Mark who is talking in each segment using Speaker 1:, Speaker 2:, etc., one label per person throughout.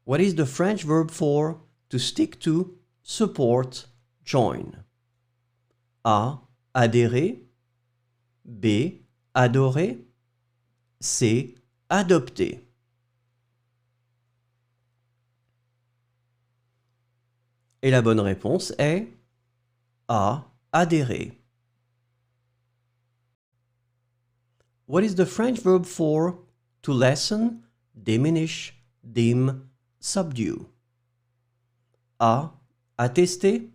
Speaker 1: What is the French verb for to stick to, support, join? A. Adhérer. B. Adorer. C. Adopter. Et la bonne réponse est A. Adhérer. What is the French verb for to lessen, diminish, dim, subdue? A. Attester.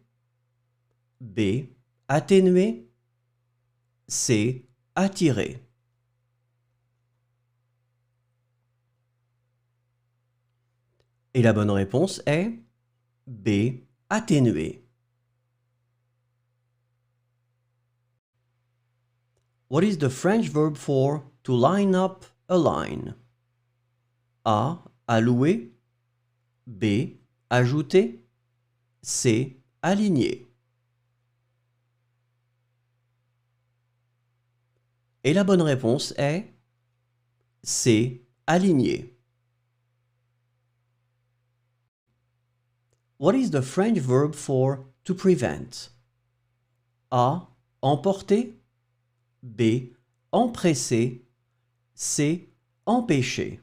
Speaker 1: B. Atténuer. C. Attirer. Et la bonne réponse est B. Atténuer. What is the French verb for to line up a line? A. Allouer. B. Ajouter. C. Aligner. Et la bonne réponse est C. Aligner. What is the French verb for to prevent? A. Emporter. B. Empresser. C. Empêcher.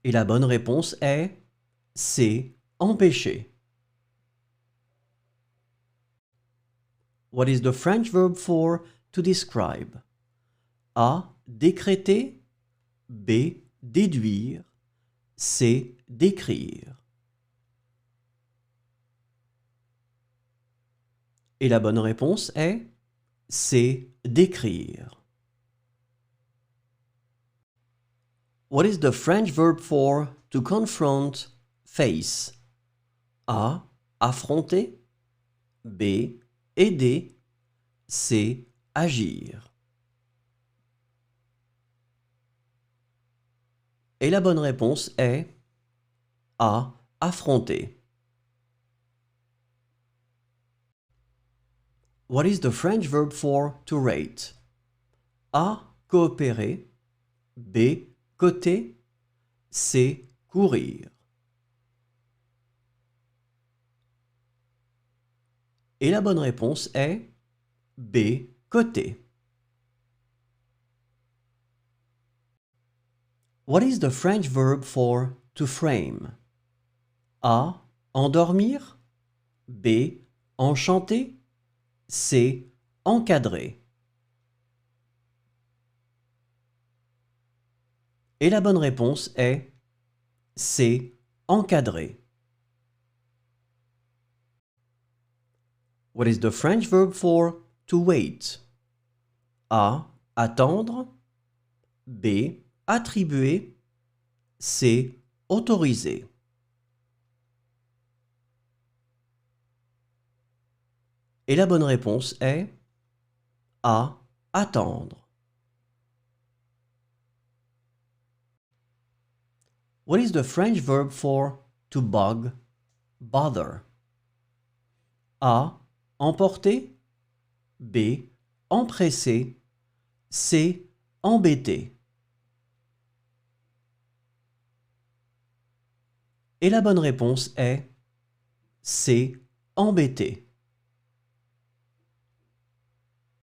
Speaker 1: Et la bonne réponse est C. Empêcher. What is the French verb for to describe? A. Décréter. B. Déduire. C. Décrire. Et la bonne réponse est C. Décrire. What is the French verb for to confront, face? A. Affronter. B. Aider. C. Agir. Et la bonne réponse est A. Affronter. What is the French verb for to rate? A. Coopérer. B. Coter. C. Courir. Et la bonne réponse est B. Coter. What is the French verb for to frame? A. Endormir. B. Enchanter. C. Encadrer. Et la bonne réponse est C. Encadrer. What is the French verb for to wait? A. Attendre. B. Attribuer. C. Autoriser. Et la bonne réponse est A. Attendre. What is the French verb for to bug, bother? A. Emporter. B. Empresser. C. Embêter. Et la bonne réponse est C. Embêter.